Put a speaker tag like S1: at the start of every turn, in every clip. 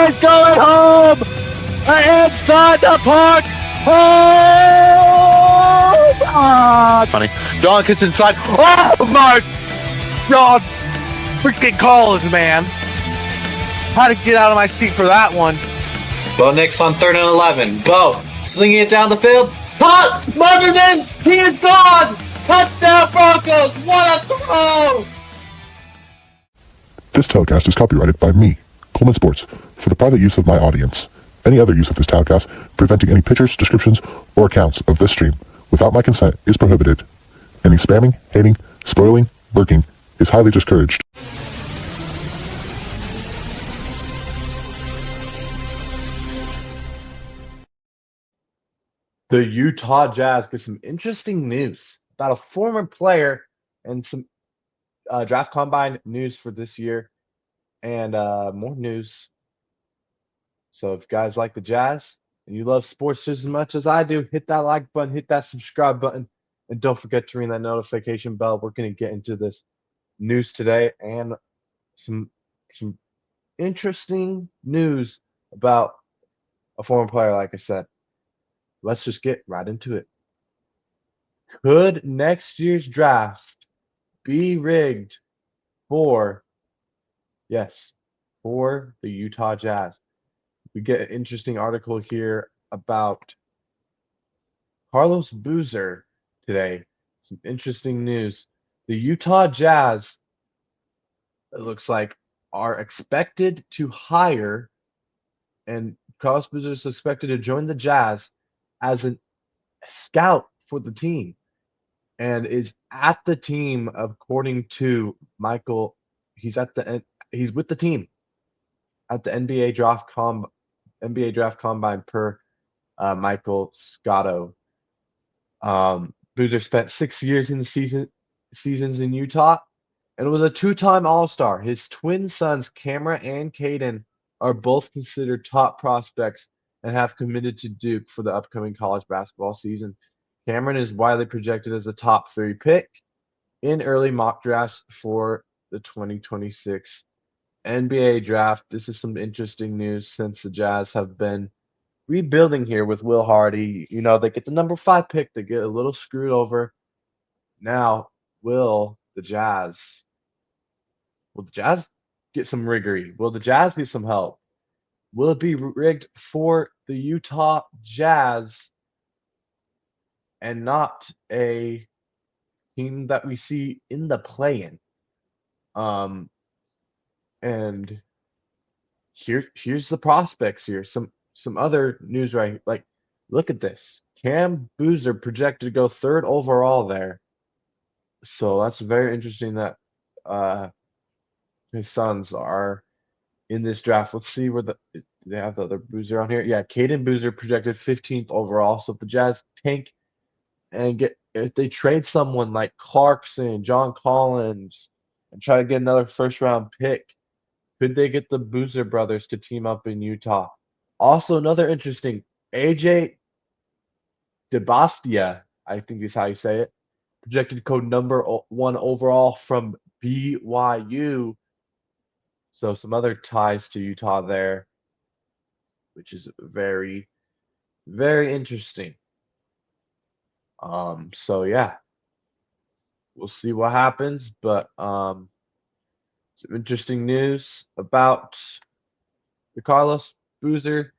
S1: is going home! Inside the park! Home! Ah, funny. John gets inside. Oh my God! Freaking calls, man. How to get out of my seat for that one.
S2: Bo Nix on 3rd and 11. Bo slinging it down the field. Caught! Motherman's! He is gone! Touchdown Broncos! What a throw!
S3: This telecast is copyrighted by me, Coleman Sports, for the private use of my audience. Any other use of this telecast, preventing any pictures, descriptions, or accounts of this stream without my consent is prohibited. Any spamming, hating, spoiling, lurking is highly discouraged.
S1: The Utah Jazz get some interesting news about a former player and some draft combine news for this year and more news. So if you guys like the Jazz and you love sports just as much as I do, hit that like button, hit that subscribe button, and don't forget to ring that notification bell. We're going to get into this news today and some interesting news about a former player, like I said. Let's just get right into it. Could next year's draft be rigged for the Utah Jazz? We get an interesting article here about Carlos Boozer today. Some interesting news. The Utah Jazz, it looks like, are expected to hire, and Carlos Boozer is expected to join the Jazz as a scout for the team and is at the team according to Michael. He's with the team at the NBA draft combine per Michael Scotto. Boozer spent 6 years in the seasons in Utah and was a two-time All-Star. His twin sons, Cameron and Caden, are both considered top prospects and have committed to Duke for the upcoming college basketball season. Cameron is widely projected as a top 3 pick in early mock drafts for the 2026 NBA draft. This is some interesting news since the Jazz have been rebuilding here with Will Hardy. You know, they get the number 5 pick, they get a little screwed over. Now, will the Jazz get some riggery? Will the Jazz get some help? Will it be rigged for the Utah Jazz and not a team that we see in the play-in? And here's the prospects here. Some other news, right? Like, look at this. Cam Boozer projected to go 3rd overall there. So that's very interesting that his sons are in this draft. Let's see where they have the other Boozer on here. Yeah, Caden Boozer projected 15th overall. So if the Jazz tank and if they trade someone like Clarkson, John Collins, and try to get another first-round pick, could they get the Boozer brothers to team up in Utah? Also, another interesting, AJ DeBastia, I think is how you say it, projected code number 1 overall from BYU. So some other ties to Utah there, which is very, very interesting. So yeah, we'll see what happens, but some interesting news about the Carlos Boozer.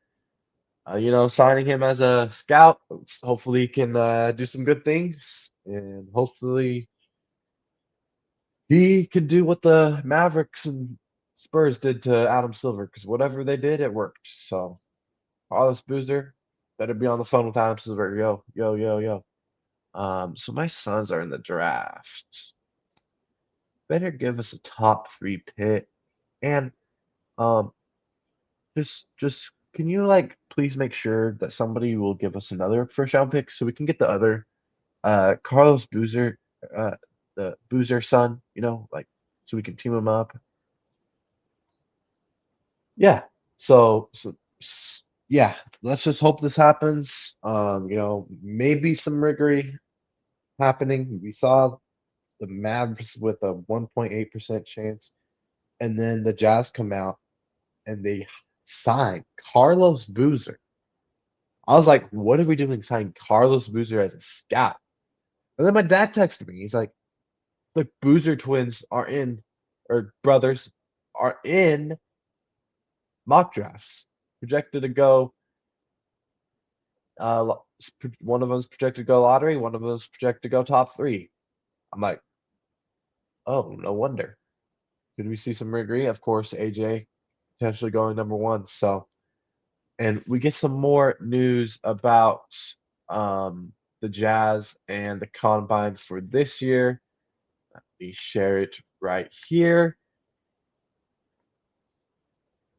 S1: Signing him as a scout. Hopefully he can do some good things, and hopefully he can do what the Mavericks and Spurs did to Adam Silver, because whatever they did, it worked. So Carlos Boozer better be on the phone with Adam Silver. Yo, yo, yo, yo. So my sons are in the draft. Better give us a top 3 pick. And just can you please make sure that somebody will give us another first round pick so we can get the other Carlos Boozer, the Boozer son, so we can team him up. Yeah. So yeah, let's just hope this happens. Maybe some riggery happening. We saw the Mavs with a 1.8% chance, and then the Jazz come out and they sign Carlos Boozer. I was like, what are we doing signing Carlos Boozer as a scout? And then my dad texted me. He's like, the Boozer twins are in, or brothers are in mock drafts. Projected to go, one of them's projected to go lottery, one of them's projected to go top three. I'm like, oh, no wonder. Could we see some rigging? Of course, AJ potentially going number one. So, and we get some more news about the Jazz and the combine for this year. Let me share it right here.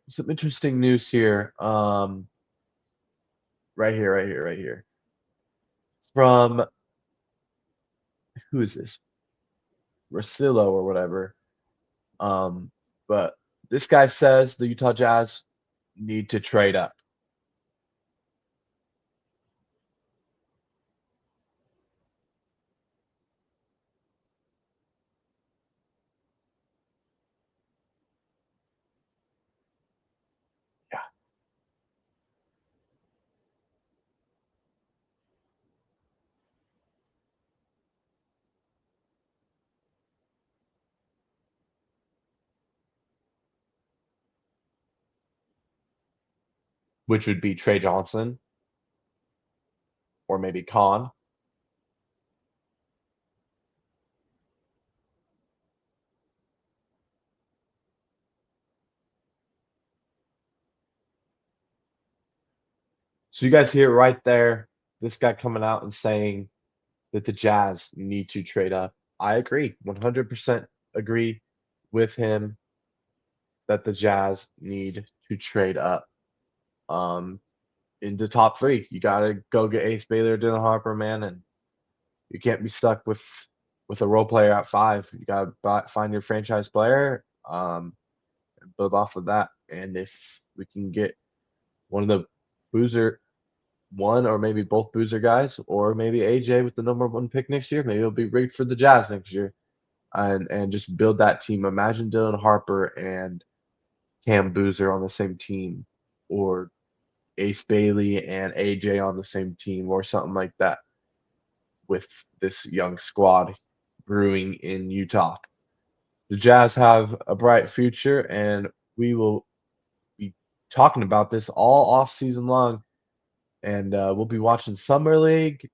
S1: Some interesting news here. Right here, right here, right here. From who is this? Rosillo or whatever. Um, but this guy says the Utah Jazz need to trade up. Yeah, which would be Trey Johnson or maybe Khan. So you guys hear it right there. This guy coming out and saying that the Jazz need to trade up. I agree, 100% agree with him that the Jazz need to trade up. Um, into top three, you gotta go get Ace Bailey or Dylan Harper, man, and you can't be stuck with a role player at five. You gotta find your franchise player, and build off of that. And if we can get one of the Boozer one or maybe both Boozer guys, or maybe AJ with the number one pick next year, maybe it'll be rigged for the Jazz next year, and just build that team. Imagine Dylan Harper and Cam Boozer on the same team, or Ace Bailey and AJ on the same team, or something like that with this young squad brewing in Utah. The Jazz have a bright future, and we will be talking about this all off season long. And we'll be watching Summer League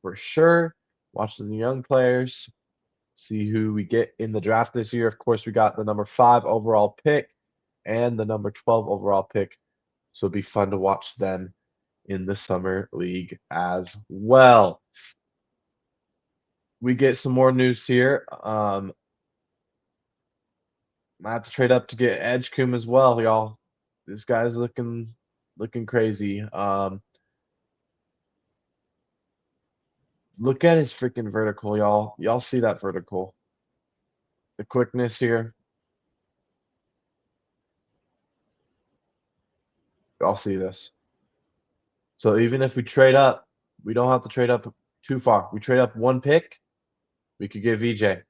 S1: for sure, watching the young players, see who we get in the draft this year. Of course, we got the number 5 overall pick and the number 12 overall pick. So it'll be fun to watch them in the Summer League as well. We get some more news here. Might have to trade up to get Edgecombe as well, y'all. This guy's looking crazy. Look at his freaking vertical, y'all. Y'all see that vertical? The quickness here. Y'all see this? So even if we trade up, we don't have to trade up too far. We trade up one pick, we could get VJ.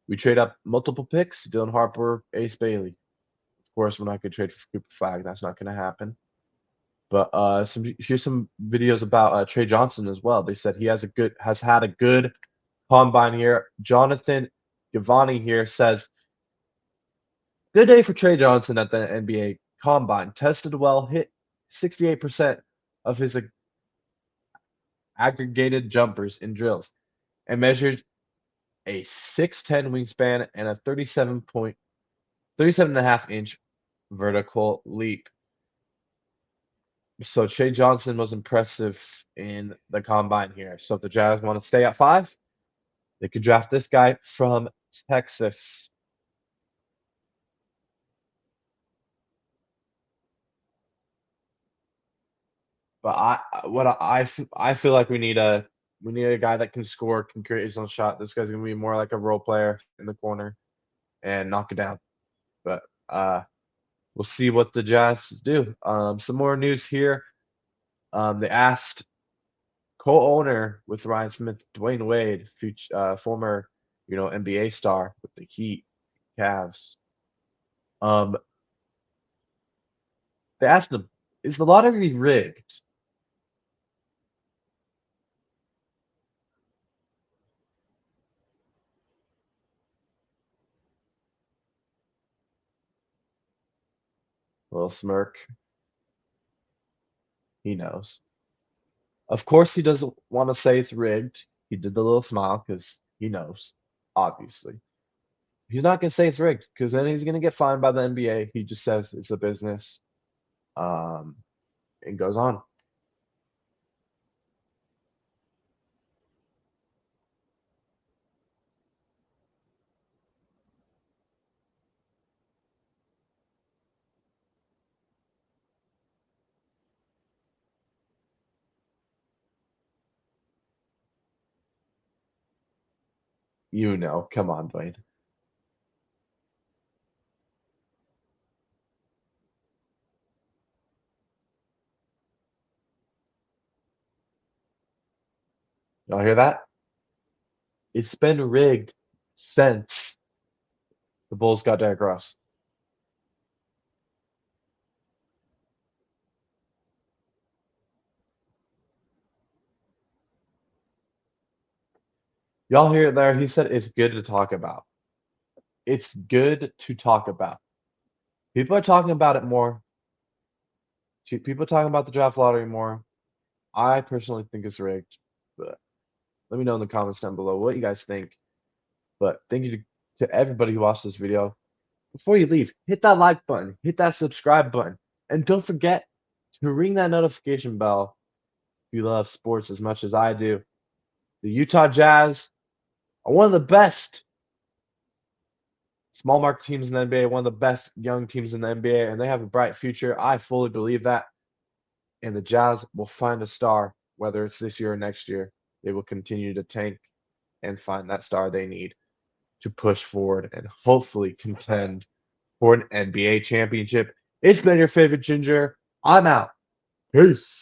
S1: We trade up multiple picks, Dylan Harper, Ace Bailey. Of course, we're not gonna trade for Cooper Flag. That's not gonna happen. But here's some videos about Trey Johnson as well. They said he has had a good combine here. Jonathan Givani here says, good day for Trey Johnson at the NBA combine. Tested well, hit 68% of his aggregated jumpers in drills, and measured a 6'10 wingspan and a 37.5 inch vertical leap. So Trey Johnson was impressive in the combine here. So if the Jazz want to stay at 5, they could draft this guy from Texas. But I feel like we need a guy that can score, can create his own shot. This guy's gonna be more like a role player in the corner and knock it down. But we'll see what the Jazz do. Some more news here. They asked co-owner with Ryan Smith, Dwyane Wade, former NBA star with the Heat, Cavs. Um, They asked him, "Is the lottery rigged?" Little smirk. He knows. Of course, he doesn't want to say it's rigged. He did the little smile because he knows, obviously. He's not going to say it's rigged because then he's going to get fined by the NBA. He just says it's a business, um, and goes on. You know, come on, Dwayne. Y'all hear that? It's been rigged since the Bulls got Derrick Rose. Y'all hear it there? He said it's good to talk about. It's good to talk about. People are talking about it more. People are talking about the draft lottery more. I personally think it's rigged, but let me know in the comments down below what you guys think. But thank you to everybody who watched this video. Before you leave, hit that like button, hit that subscribe button, and don't forget to ring that notification bell if you love sports as much as I do. The Utah Jazz are one of the best small market teams in the NBA, one of the best young teams in the NBA, and they have a bright future. I fully believe that. And the Jazz will find a star, whether it's this year or next year. They will continue to tank and find that star they need to push forward and hopefully contend for an NBA championship. It's been your favorite Ginger. I'm out. Peace.